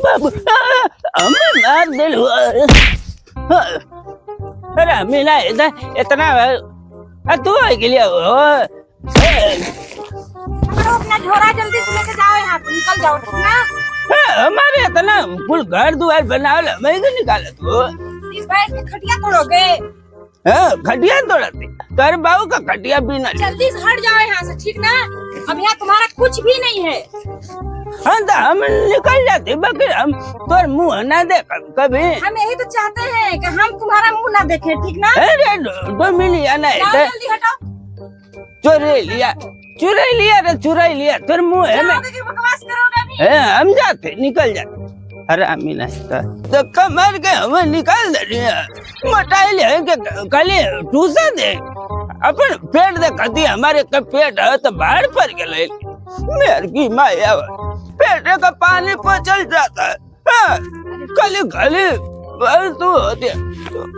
बाबू हमें मार दिल अरे मिला इतना तू के लिए अपना झोरा जल्दी से लेके जाओ, यहाँ से निकल जाओ ना। हमारे इतना फुल घर द्वार बना मैं निकाला तू इस बैठ के खटिया तोड़ोगे? खटिया तोड़ती तेरे बाबू का खटिया भी ना। जल्दी से हट जाओ यहाँ से, ठीक ना? अब यहाँ तुम्हारा कुछ भी नहीं है। हाँ तो हम निकल जाते बाकी हम तोर मुँह ना देख कभी। हम यही तो चाहते हैं कि हम तुम्हारा मुँह ना देखें, ठीक ना? अरे 2 मिलियन है जल्दी हटाओ। चुरा लिया तेरे मुँह है में बकवास करोगे अभी? हम जाते निकल जाते। अरे अमीना धक्का मार के हमें निकाल दे रही है मटाई ले के खाली टूसा दे अपन पेट दे कदी हमारे का पेट है तो बाहर पर के ले मेरे की माया पेट का पानी पचल जाता है खाली खाली तू होती है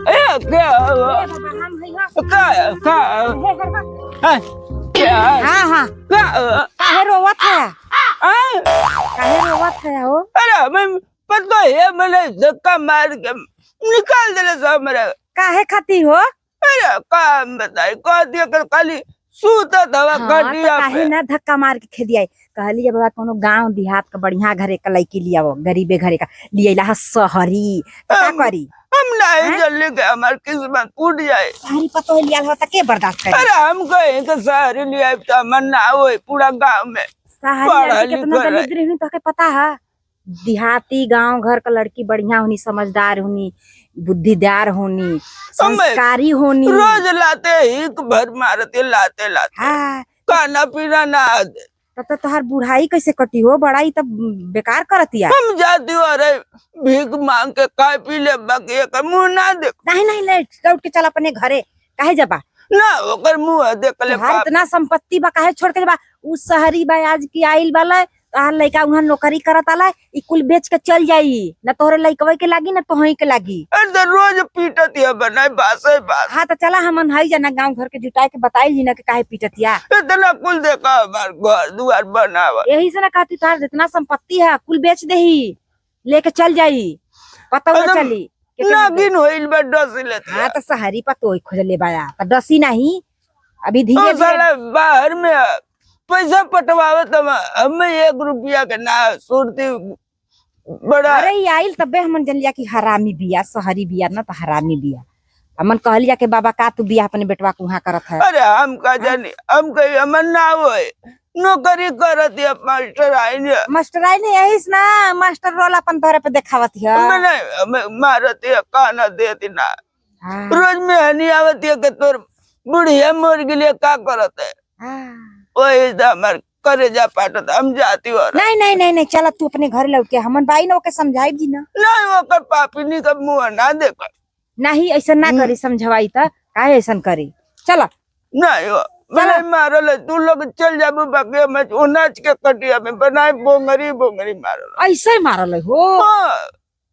क्या क्या हाँ हाँ काहे रोवत है? काहे रोवत है हो? अरे मैं पता है मैंने धक्का मार के निकाल देना सब मेरा। काहे खाती हो? अरे काम बताए कह दिया कर खाली सूता दवा कटिया काहे ना धक्का मार के खेदिया कहली बाबा कोनो गांव देहात का बढ़िया घरे का लड़की लिया वो गरीबे घरे का लिया शहरी तो का करी? हम नहीं जल्दी के हमारी किस्मत टूट जाए। शहरी पतो लिया हो त के बर्दाश्त करे? अरे हम कहे तो शहरी लिया तो मन ना हो पूरा गांव में शहरी कितना दरिद्र हुई तो के पता है? देहाती गांव घर का लड़की बढ़िया होनी, समझदार होनी, बुद्धिदार होनी, संस्कारी होनी। रोज लाते एक भर मारते लाते हाँ खाना पीना ना तब तोहार बुढ़ाई कैसे कटी हो? बड़ाई तब बेकार करतिया। हम जाती हो अरे भीख मांग के खाए पी ले बाकी एक मुंह ना देख। नहीं लेट उठ के चल अपने घरे। काहे जबा ना ओकर मुंह देख ले इतना संपत्ति बा काहे छोड़ के बा? उ शहरी बा आज की आइल वाला तोहार लइका वहां नौकरी करत आला ई कुल बेच के चल जाई ना तोहरे लइकवे के लागी ना तोहई के लागी। अरे रोज पीटतिया बनाई बासे बात। हाँ तो चला हमन हई जना गांव घर के जुटाए के बताई ना के काहे पीटतिया। इतना कुल देखा हमार घर दुआर बनावा यही से ना कहती तोहार जितना संपत्ति है कुल बेच देही लेके चल जाई पता न चली नागिन होइल बा डसी लेते। हाँ तो शहरी पतो खोजले बाया तो डसी नहीं अभी धीरे धीरे बाहर में पैसा पटवावे तो हमें 1 रुपया के ना सुरती बड़ा। अरे आइल तबे हमन जन लिया कि हरामी बिया शहरी बिया ना तो हरामी बिया। हमन कहलिया के बाबा का तू बिया अपने बेटवा को वहाँ करत है? अरे हम का जानी हम कहीं हमन ना होए नौकरी करत है मास्टर आई ने यही ना मास्टर रोल अपन तोरे पे दिखावत है। मैंने मारत है काना देती ना रोज में हनी आवत है के तोर बुढ़िया मोर के लिए का करत है वही हमार करे जा पाटत हम जाती हो। नहीं चला तू अपने घर लौट के हमन बाई ना ओके समझाई जी ना। नहीं वो कर पापिनी का मुंह ना देखा नहीं ऐसा ना करी समझवाई त काहे ऐसा करी चला नहीं वो मैं मारल तू लोग चल जाबू बाकी मैं उनाच के कटिया में बनाए बोंगरी मारल ऐसे मारल हो।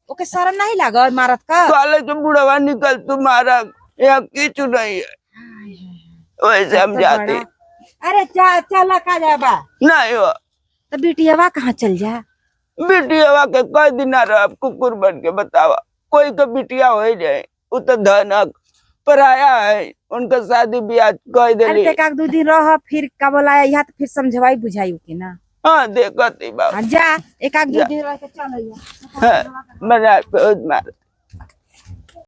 ओके शर्म नहीं लगा मारत का? काले तो बुढ़वा निकल तू मारा यहाँ किचु नहीं है वैसे हम जाते। अरे चला का जाबा नहीं हो तो बिटियावा कहाँ चल जा? बिटियावा के कई दिन रह कुकुर बन के बतावा कोई तो बिटिया हो जाए वो तो धनक पराया है उनका शादी ब्याह कह दे। 1-2 दिन रह फिर का बोला यहाँ तो फिर समझवाई बुझाई के ना। हाँ देखती बाबा जा 1-2 दिन रह के चल